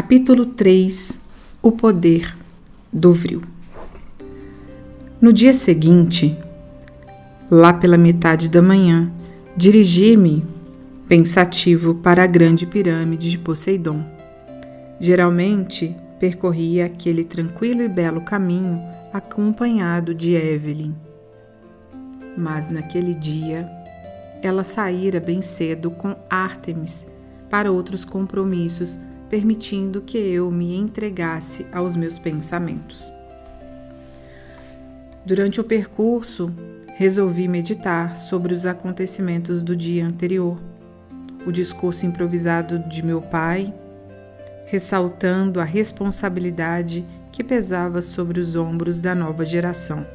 Capítulo 3 – O poder do vril. No dia seguinte, lá pela metade da manhã, dirigi-me, pensativo, para a grande pirâmide de Poseidon. Geralmente, percorria aquele tranquilo e belo caminho acompanhado de Evelyn. Mas naquele dia, ela saíra bem cedo com Ártemis para outros compromissos, permitindo que eu me entregasse aos meus pensamentos. Durante o percurso, resolvi meditar sobre os acontecimentos do dia anterior, o discurso improvisado de meu pai, ressaltando a responsabilidade que pesava sobre os ombros da nova geração,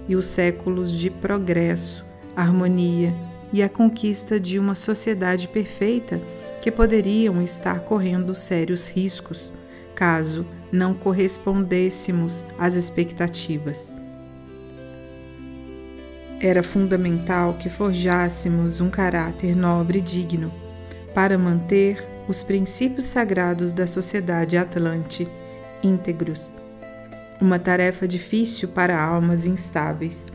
e os séculos de progresso, harmonia e a conquista de uma sociedade perfeita que poderiam estar correndo sérios riscos, caso não correspondêssemos às expectativas. Era fundamental que forjássemos um caráter nobre e digno, para manter os princípios sagrados da sociedade atlante íntegros, uma tarefa difícil para almas instáveis,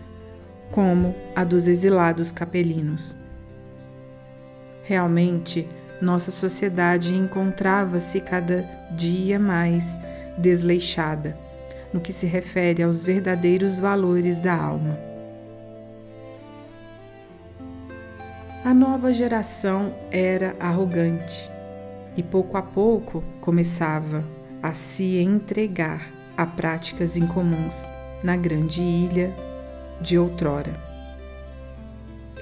como a dos exilados capelinos. Realmente, nossa sociedade encontrava-se cada dia mais desleixada, no que se refere aos verdadeiros valores da alma. A nova geração era arrogante e pouco a pouco começava a se entregar a práticas incomuns na grande ilha de outrora.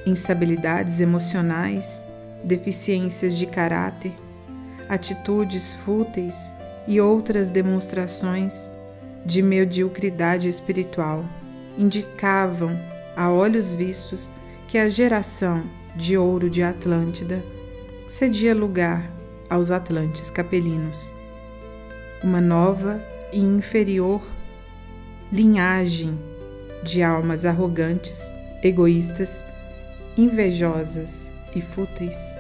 Instabilidades emocionais, deficiências de caráter, atitudes fúteis e outras demonstrações de mediocridade espiritual indicavam, a olhos vistos, que a geração de ouro de Atlântida cedia lugar aos atlantes capelinos, uma nova e inferior linhagem de almas arrogantes, egoístas, invejosas e fúteis.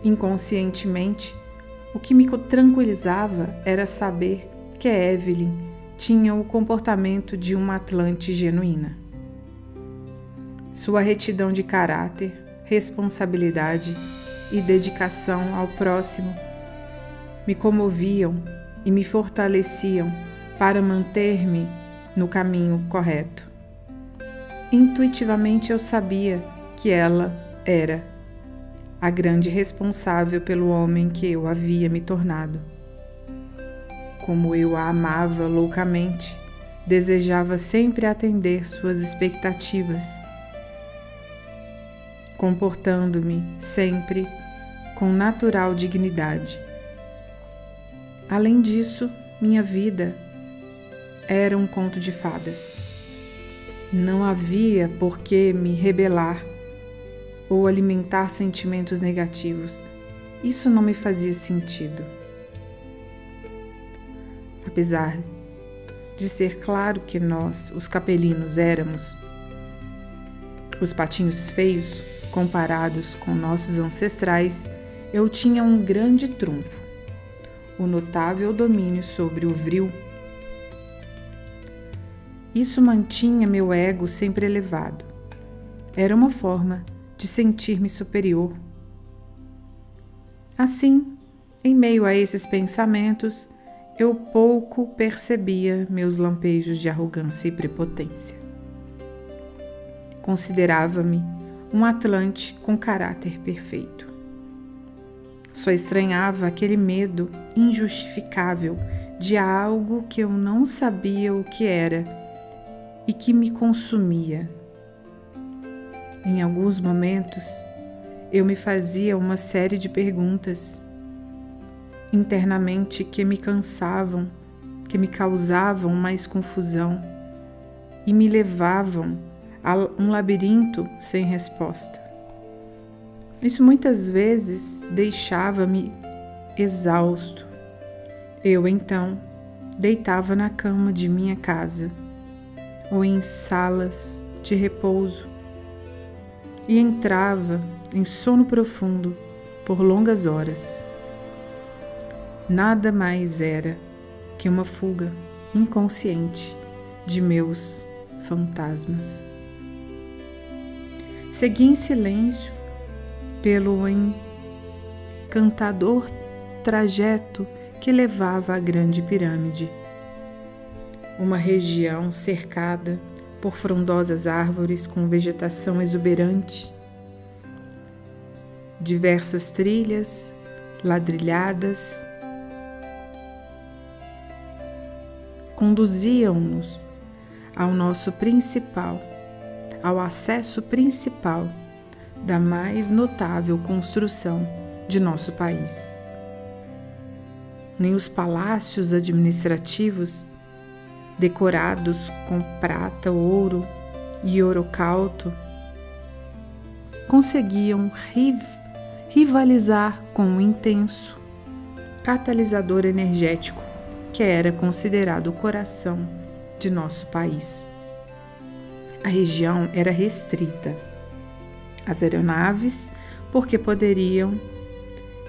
Inconscientemente, o que me tranquilizava era saber que Evelyn tinha o comportamento de uma atlante genuína. Sua retidão de caráter, responsabilidade e dedicação ao próximo me comoviam e me fortaleciam para manter-me no caminho correto. Intuitivamente eu sabia que ela era a grande responsável pelo homem que eu havia me tornado. Como eu a amava loucamente, desejava sempre atender suas expectativas, comportando-me sempre com natural dignidade. Além disso, minha vida era um conto de fadas. Não havia por que me rebelar ou alimentar sentimentos negativos. Isso não me fazia sentido. Apesar de ser claro que nós, os capelinos, éramos os patinhos feios comparados com nossos ancestrais, eu tinha um grande trunfo: o notável domínio sobre o vril. Isso mantinha meu ego sempre elevado. Era uma forma de sentir-me superior. Assim, em meio a esses pensamentos, eu pouco percebia meus lampejos de arrogância e prepotência. Considerava-me um atlante com caráter perfeito. Só estranhava aquele medo injustificável de algo que eu não sabia o que era e que me consumia. Em alguns momentos, eu me fazia uma série de perguntas internamente que me cansavam, que me causavam mais confusão e me levavam a um labirinto sem resposta. Isso muitas vezes deixava-me exausto. Eu, então, deitava na cama de minha casa ou em salas de repouso e entrava em sono profundo por longas horas. Nada mais era que uma fuga inconsciente de meus fantasmas. Segui em silêncio pelo encantador trajeto que levava à Grande Pirâmide, uma região cercada por frondosas árvores com vegetação exuberante, diversas trilhas ladrilhadas conduziam-nos ao acesso principal da mais notável construção de nosso país. Nem os palácios administrativos, decorados com prata, ouro e ouro-calto, conseguiam rivalizar com o intenso catalisador energético que era considerado o coração de nosso país. A região era restrita às aeronaves porque poderiam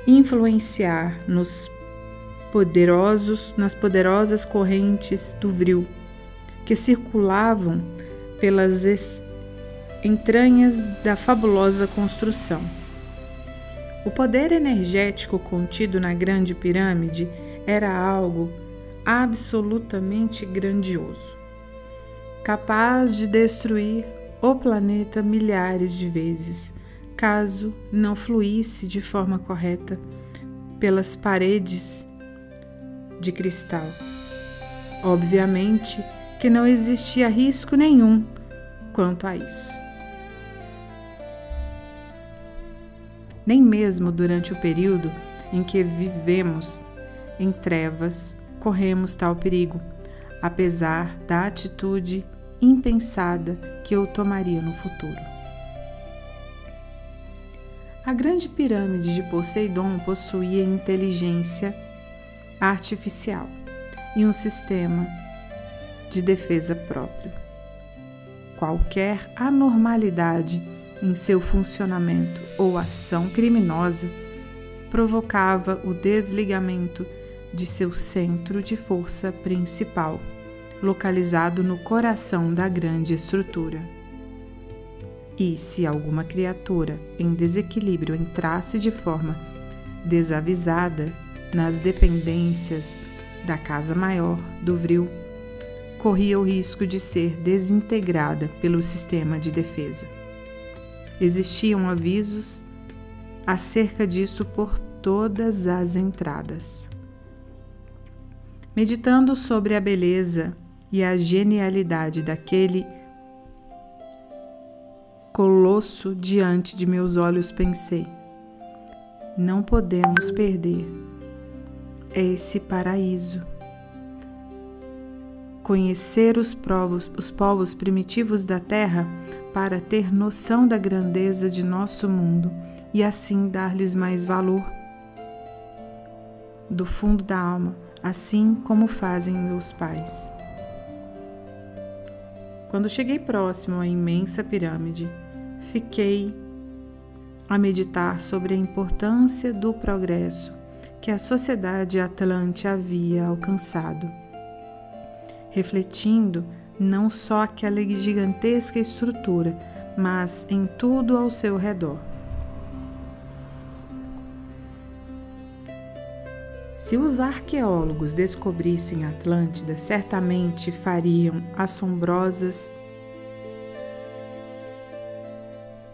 influenciar nas poderosas correntes do Vril que circulavam pelas entranhas da fabulosa construção. O poder energético contido na Grande Pirâmide era algo absolutamente grandioso, capaz de destruir o planeta milhares de vezes, caso não fluísse de forma correta pelas paredes de cristal. Obviamente que não existia risco nenhum quanto a isso. Nem mesmo durante o período em que vivemos em trevas corremos tal perigo, apesar da atitude impensada que eu tomaria no futuro. A Grande Pirâmide de Poseidon possuía inteligência artificial e um sistema de defesa próprio. Qualquer anormalidade em seu funcionamento ou ação criminosa provocava o desligamento de seu centro de força principal, localizado no coração da grande estrutura. E se alguma criatura em desequilíbrio entrasse de forma desavisada nas dependências da Casa Maior do Vril, corria o risco de ser desintegrada pelo sistema de defesa. Existiam avisos acerca disso por todas as entradas. Meditando sobre a beleza e a genialidade daquele colosso diante de meus olhos, pensei: não podemos perder esse paraíso. Conhecer os povos primitivos da Terra para ter noção da grandeza de nosso mundo e assim dar-lhes mais valor do fundo da alma, assim como fazem meus pais. Quando cheguei próximo à imensa pirâmide, fiquei a meditar sobre a importância do progresso que a sociedade atlante havia alcançado, refletindo não só aquela gigantesca estrutura, mas em tudo ao seu redor. Se os arqueólogos descobrissem a Atlântida, certamente fariam assombrosas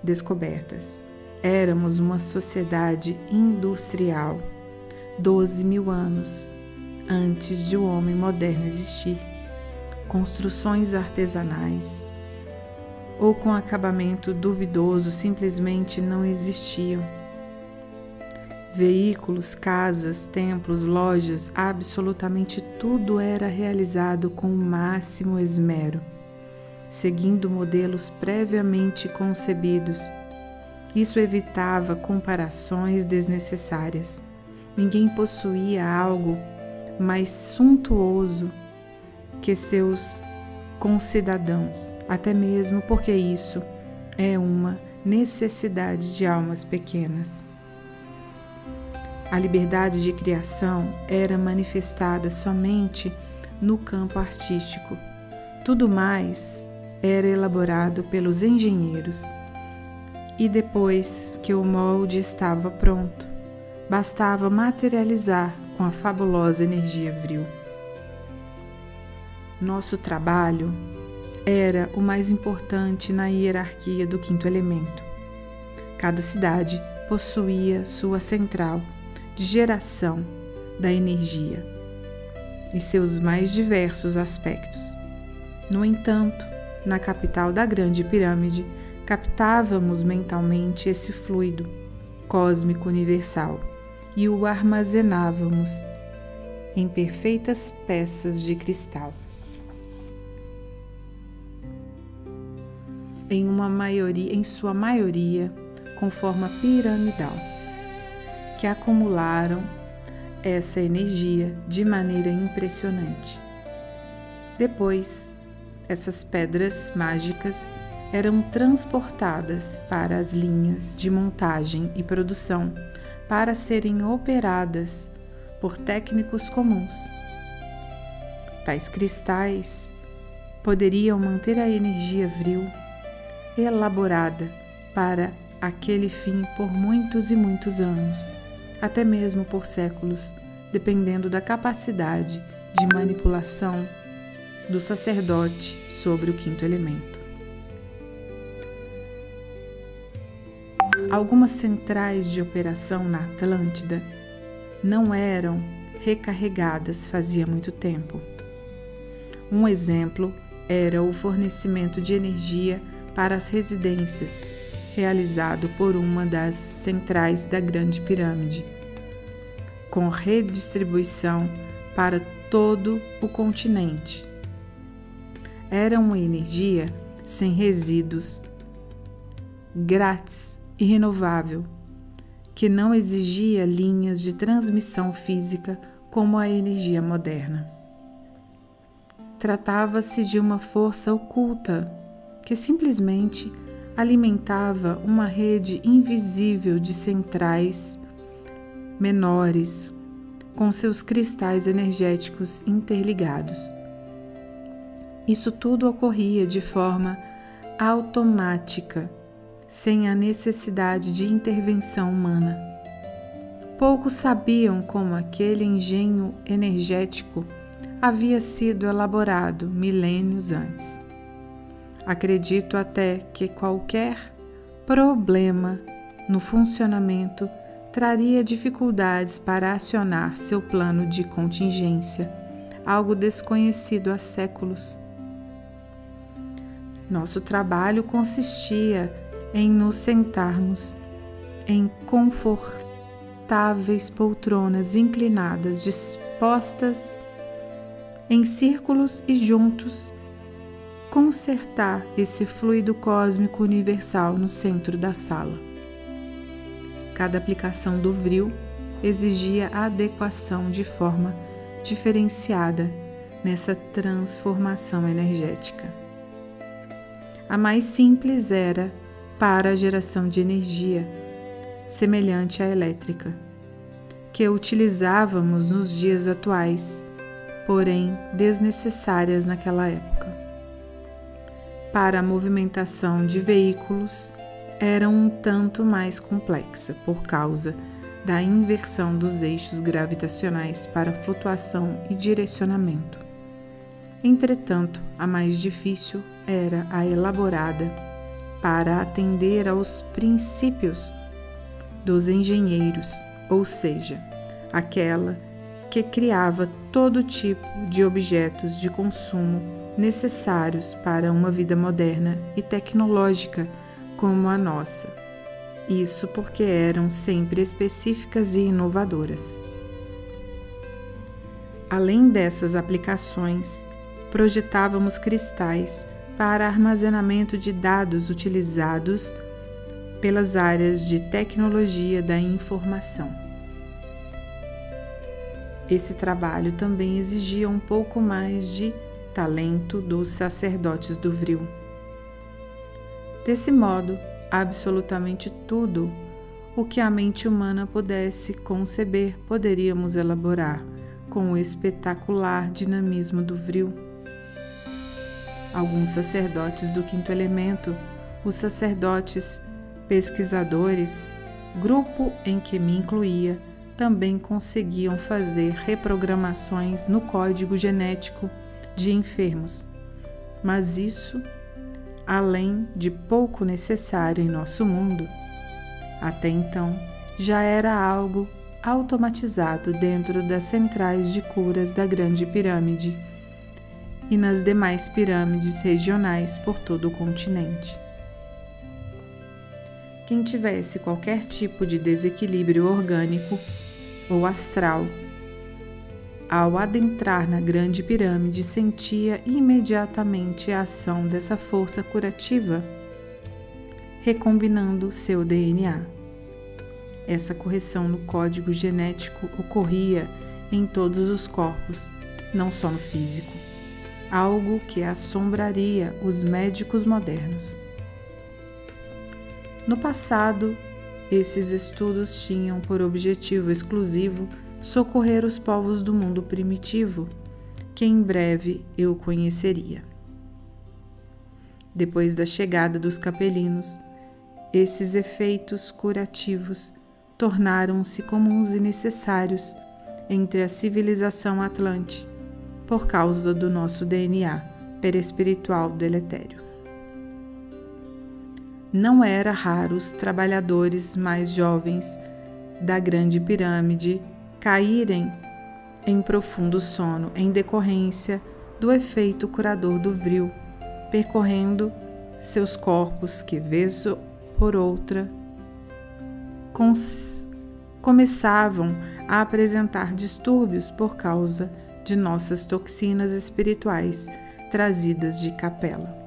descobertas. Éramos uma sociedade industrial, 12.000 anos antes de o homem moderno existir. Construções artesanais ou com acabamento duvidoso simplesmente não existiam. Veículos, casas, templos, lojas, absolutamente tudo era realizado com o máximo esmero, seguindo modelos previamente concebidos. Isso evitava comparações desnecessárias. Ninguém possuía algo mais suntuoso que seus concidadãos, até mesmo porque isso é uma necessidade de almas pequenas. A liberdade de criação era manifestada somente no campo artístico. Tudo mais era elaborado pelos engenheiros. E depois que o molde estava pronto, bastava materializar com a fabulosa energia vril. Nosso trabalho era o mais importante na hierarquia do quinto elemento. Cada cidade possuía sua central de geração da energia e seus mais diversos aspectos. No entanto, na capital da Grande Pirâmide, captávamos mentalmente esse fluido cósmico universal e o armazenávamos em perfeitas peças de cristal. Em sua maioria, com forma piramidal, que acumularam essa energia de maneira impressionante. Depois, essas pedras mágicas eram transportadas para as linhas de montagem e produção para serem operadas por técnicos comuns. Tais cristais poderiam manter a energia vril elaborada para aquele fim por muitos e muitos anos, até mesmo por séculos, dependendo da capacidade de manipulação do sacerdote sobre o quinto elemento. Algumas centrais de operação na Atlântida não eram recarregadas fazia muito tempo. Um exemplo era o fornecimento de energia para as residências, realizado por uma das centrais da Grande Pirâmide, com redistribuição para todo o continente. Era uma energia sem resíduos, grátis e renovável, que não exigia linhas de transmissão física como a energia moderna. Tratava-se de uma força oculta que simplesmente alimentava uma rede invisível de centrais menores com seus cristais energéticos interligados. Isso tudo ocorria de forma automática, sem a necessidade de intervenção humana. Poucos sabiam como aquele engenho energético havia sido elaborado milênios antes. Acredito até que qualquer problema no funcionamento traria dificuldades para acionar seu plano de contingência, algo desconhecido há séculos. Nosso trabalho consistia em nos sentarmos em confortáveis poltronas inclinadas, dispostas em círculos e juntos consertar esse fluido cósmico universal no centro da sala. Cada aplicação do vril exigia adequação de forma diferenciada nessa transformação energética. A mais simples era para a geração de energia, semelhante à elétrica, que utilizávamos nos dias atuais, porém desnecessárias naquela época. Para a movimentação de veículos, era um tanto mais complexa por causa da inversão dos eixos gravitacionais para flutuação e direcionamento. Entretanto, a mais difícil era a elaborada para atender aos princípios dos engenheiros, ou seja, aquela que criava todo tipo de objetos de consumo necessários para uma vida moderna e tecnológica como a nossa. Isso porque eram sempre específicas e inovadoras. Além dessas aplicações, projetávamos cristais para armazenamento de dados utilizados pelas áreas de tecnologia da informação. Esse trabalho também exigia um pouco mais de talento dos sacerdotes do vril. Desse modo, absolutamente tudo o que a mente humana pudesse conceber, poderíamos elaborar com o espetacular dinamismo do vril. Alguns sacerdotes do quinto elemento, os sacerdotes pesquisadores, grupo em que me incluía, também conseguiam fazer reprogramações no código genético de enfermos. Mas isso, além de pouco necessário em nosso mundo, até então já era algo automatizado dentro das centrais de curas da Grande Pirâmide e nas demais pirâmides regionais por todo o continente. Quem tivesse qualquer tipo de desequilíbrio orgânico ou astral, ao adentrar na Grande Pirâmide, sentia imediatamente a ação dessa força curativa, recombinando seu DNA. Essa correção no código genético ocorria em todos os corpos, não só no físico, algo que assombraria os médicos modernos. No passado, esses estudos tinham por objetivo exclusivo socorrer os povos do mundo primitivo, que em breve eu conheceria. Depois da chegada dos capelinos, esses efeitos curativos tornaram-se comuns e necessários entre a civilização atlante, por causa do nosso DNA perespiritual deletério. Não era raro os trabalhadores mais jovens da Grande Pirâmide caírem em profundo sono em decorrência do efeito curador do vril, percorrendo seus corpos que, vez por outra, começavam a apresentar distúrbios por causa de nossas toxinas espirituais trazidas de capela.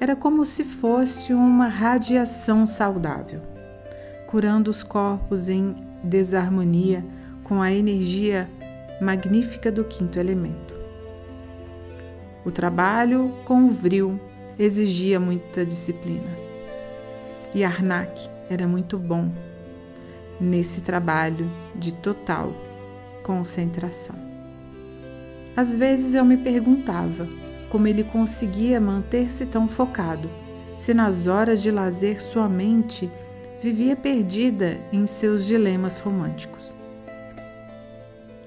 Era como se fosse uma radiação saudável, curando os corpos em desarmonia com a energia magnífica do quinto elemento. O trabalho com o vril exigia muita disciplina, e Arnak era muito bom nesse trabalho de total concentração. Às vezes eu me perguntava como ele conseguia manter-se tão focado, se nas horas de lazer sua mente vivia perdida em seus dilemas românticos.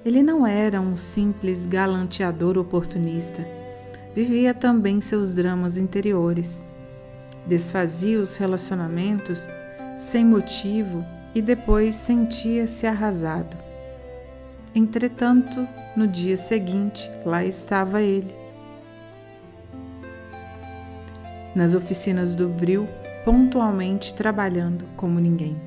Ele não era um simples galanteador oportunista, vivia também seus dramas interiores, desfazia os relacionamentos sem motivo e depois sentia-se arrasado. Entretanto, no dia seguinte, lá estava ele, nas oficinas do vril, pontualmente trabalhando como ninguém.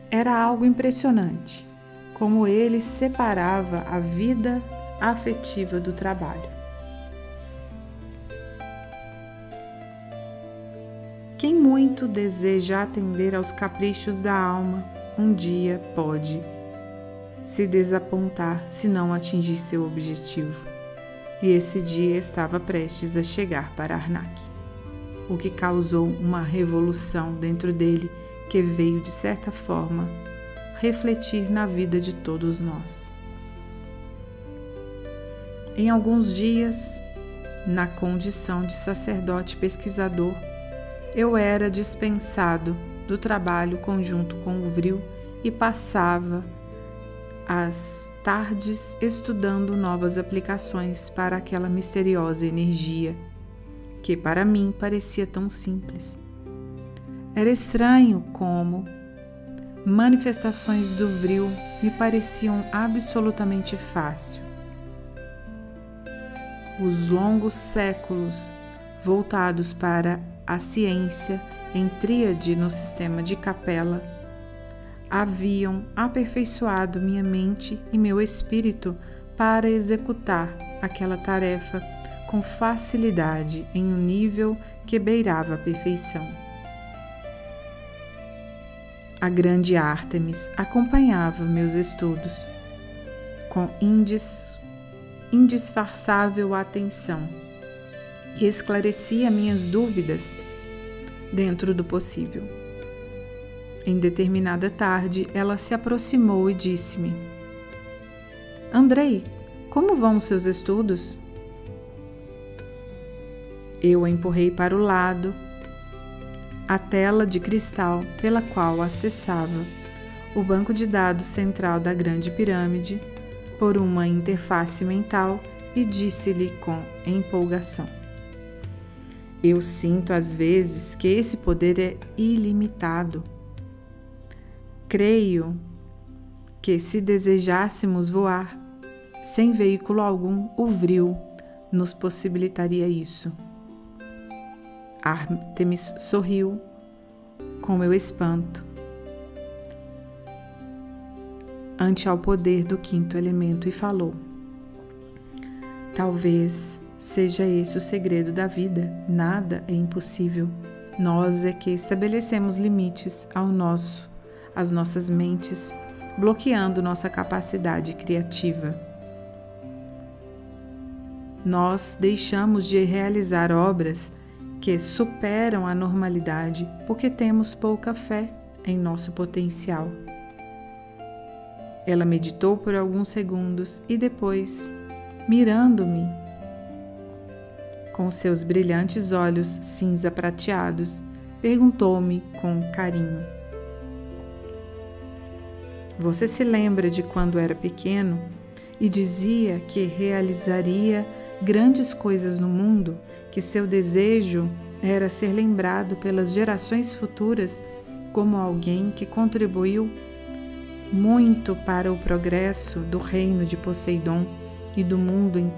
Era algo impressionante, como ele separava a vida afetiva do trabalho. Quem muito deseja atender aos caprichos da alma, um dia pode se desapontar se não atingir seu objetivo. E esse dia estava prestes a chegar para Arnak, o que causou uma revolução dentro dele que veio, de certa forma, refletir na vida de todos nós. Em alguns dias, na condição de sacerdote pesquisador, eu era dispensado do trabalho conjunto com o vril e passava as tardes estudando novas aplicações para aquela misteriosa energia que para mim parecia tão simples. Era estranho como manifestações do vril me pareciam absolutamente fácil. Os longos séculos voltados para a ciência em tríade no sistema de capela haviam aperfeiçoado minha mente e meu espírito para executar aquela tarefa com facilidade em um nível que beirava a perfeição. A grande Ártemis acompanhava meus estudos com indisfarçável atenção e esclarecia minhas dúvidas dentro do possível. Em determinada tarde, ela se aproximou e disse-me: Andrei, como vão os seus estudos? Eu a empurrei para o lado a tela de cristal pela qual acessava o banco de dados central da Grande Pirâmide por uma interface mental e disse-lhe com empolgação: Eu sinto às vezes que esse poder é ilimitado. Creio que se desejássemos voar sem veículo algum, o vril nos possibilitaria isso. Ártemis sorriu com meu espanto ante ao poder do quinto elemento e falou: Talvez seja esse o segredo da vida. Nada é impossível. Nós é que estabelecemos limites às nossas mentes, bloqueando nossa capacidade criativa. Nós deixamos de realizar obras que superam a normalidade porque temos pouca fé em nosso potencial. Ela meditou por alguns segundos e depois, mirando-me com seus brilhantes olhos cinza prateados, perguntou-me com carinho: Você se lembra de quando era pequeno e dizia que realizaria grandes coisas no mundo, que seu desejo era ser lembrado pelas gerações futuras como alguém que contribuiu muito para o progresso do reino de Poseidon e do mundo em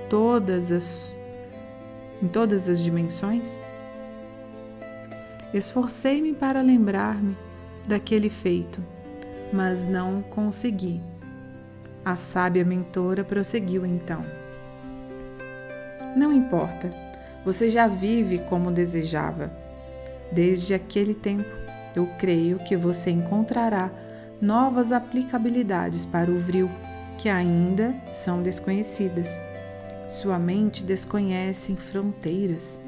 todas as dimensões? Esforcei-me para lembrar-me daquele feito, mas não consegui. A sábia mentora prosseguiu então: Não importa, você já vive como desejava. Desde aquele tempo, eu creio que você encontrará novas aplicabilidades para o vril que ainda são desconhecidas. Sua mente desconhece fronteiras.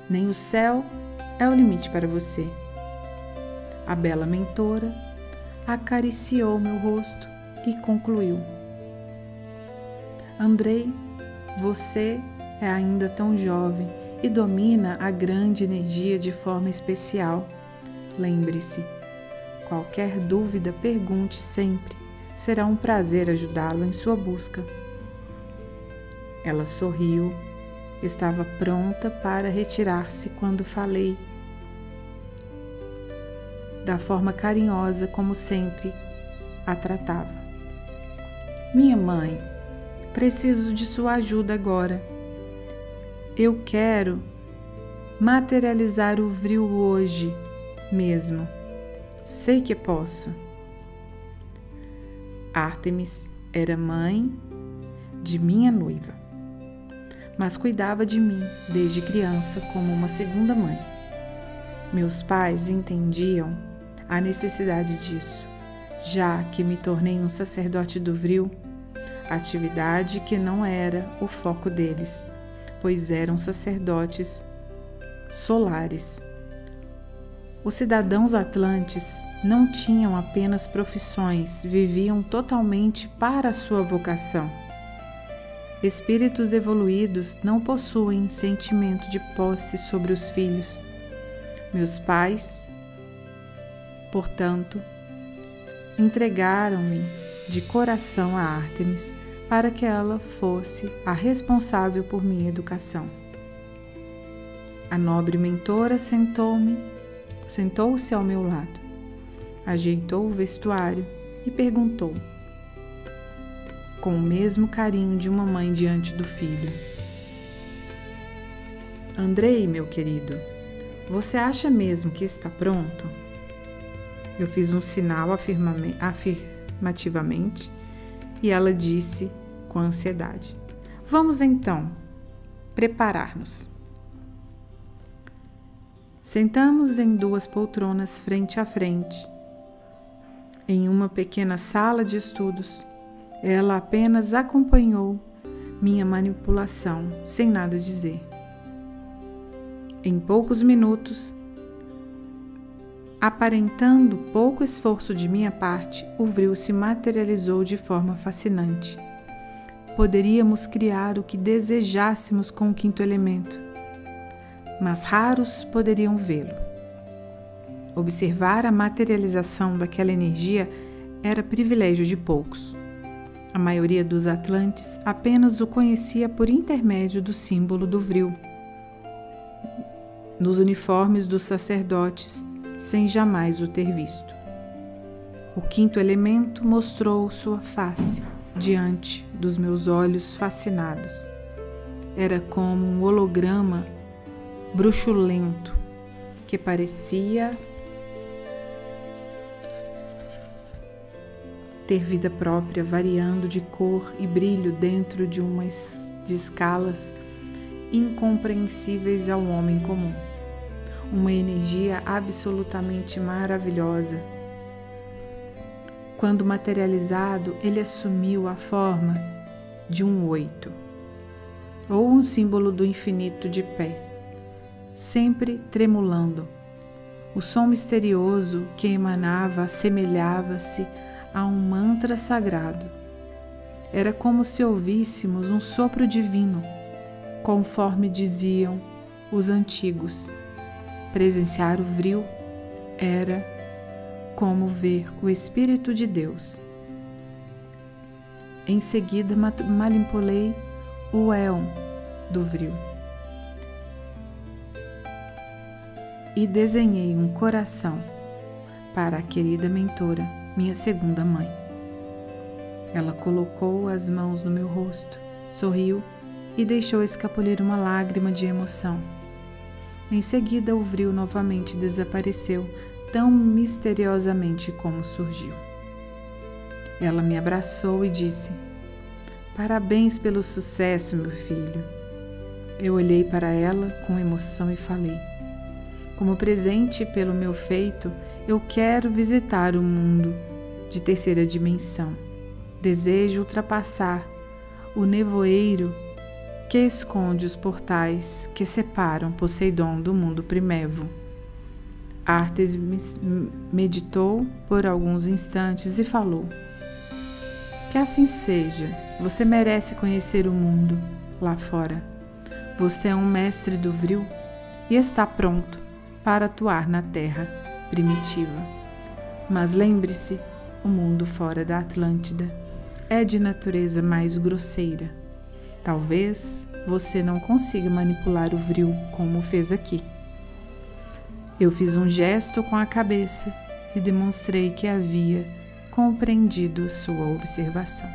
Nem o céu é o limite para você. A bela mentora acariciou meu rosto e concluiu: Andrei, você é ainda tão jovem e domina a grande energia de forma especial. Lembre-se, qualquer dúvida, pergunte sempre. Será um prazer ajudá-lo em sua busca. Ela sorriu. Estava pronta para retirar-se quando falei, da forma carinhosa como sempre a tratava: Minha mãe, preciso de sua ajuda agora. Eu quero materializar o vril hoje mesmo. Sei que posso. Ártemis era mãe de minha noiva, mas cuidava de mim desde criança como uma segunda mãe. Meus pais entendiam a necessidade disso, já que me tornei um sacerdote do vril, atividade que não era o foco deles, pois eram sacerdotes solares. Os cidadãos atlantes não tinham apenas profissões, viviam totalmente para a sua vocação. Espíritos evoluídos não possuem sentimento de posse sobre os filhos. Meus pais, portanto, entregaram-me de coração a Ártemis para que ela fosse a responsável por minha educação. A nobre mentora sentou-se ao meu lado, ajeitou o vestuário e perguntou, com o mesmo carinho de uma mãe diante do filho: Andrei, meu querido, você acha mesmo que está pronto? Eu fiz um sinal afirmativamente e ela disse com ansiedade: Vamos então preparar-nos. Sentamos em 2 poltronas frente a frente, em uma pequena sala de estudos. Ela apenas acompanhou minha manipulação, sem nada dizer. Em poucos minutos, aparentando pouco esforço de minha parte, o vril se materializou de forma fascinante. Poderíamos criar o que desejássemos com o quinto elemento, mas raros poderiam vê-lo. Observar a materialização daquela energia era privilégio de poucos. A maioria dos atlantes apenas o conhecia por intermédio do símbolo do vril, nos uniformes dos sacerdotes, sem jamais o ter visto. O quinto elemento mostrou sua face diante dos meus olhos fascinados. Era como um holograma bruxulento que parecia ter vida própria, variando de cor e brilho dentro de escalas incompreensíveis ao homem comum. Uma energia absolutamente maravilhosa. Quando materializado, ele assumiu a forma de um 8, ou um símbolo do infinito de pé, sempre tremulando. O som misterioso que emanava assemelhava-se a um mantra sagrado. Era como se ouvíssemos um sopro divino, conforme diziam os antigos. Presenciar o vril era como ver o Espírito de Deus. Em seguida, manipulei o éon do vril e desenhei um coração para a querida mentora, minha segunda mãe. Ela colocou as mãos no meu rosto, sorriu e deixou escapulir uma lágrima de emoção. Em seguida, o vril novamente desapareceu, tão misteriosamente como surgiu. Ela me abraçou e disse: "Parabéns pelo sucesso, meu filho." Eu olhei para ela com emoção e falei: "Como presente pelo meu feito, eu quero visitar o mundo de terceira dimensão. Desejo ultrapassar o nevoeiro que esconde os portais que separam Poseidon do mundo primevo." Ártemis meditou por alguns instantes e falou: "Que assim seja. Você merece conhecer o mundo lá fora. Você é um mestre do vril e está pronto para atuar na terra primitiva. Mas lembre-se, o mundo fora da Atlântida é de natureza mais grosseira. Talvez você não consiga manipular o vril como fez aqui." Eu fiz um gesto com a cabeça e demonstrei que havia compreendido sua observação.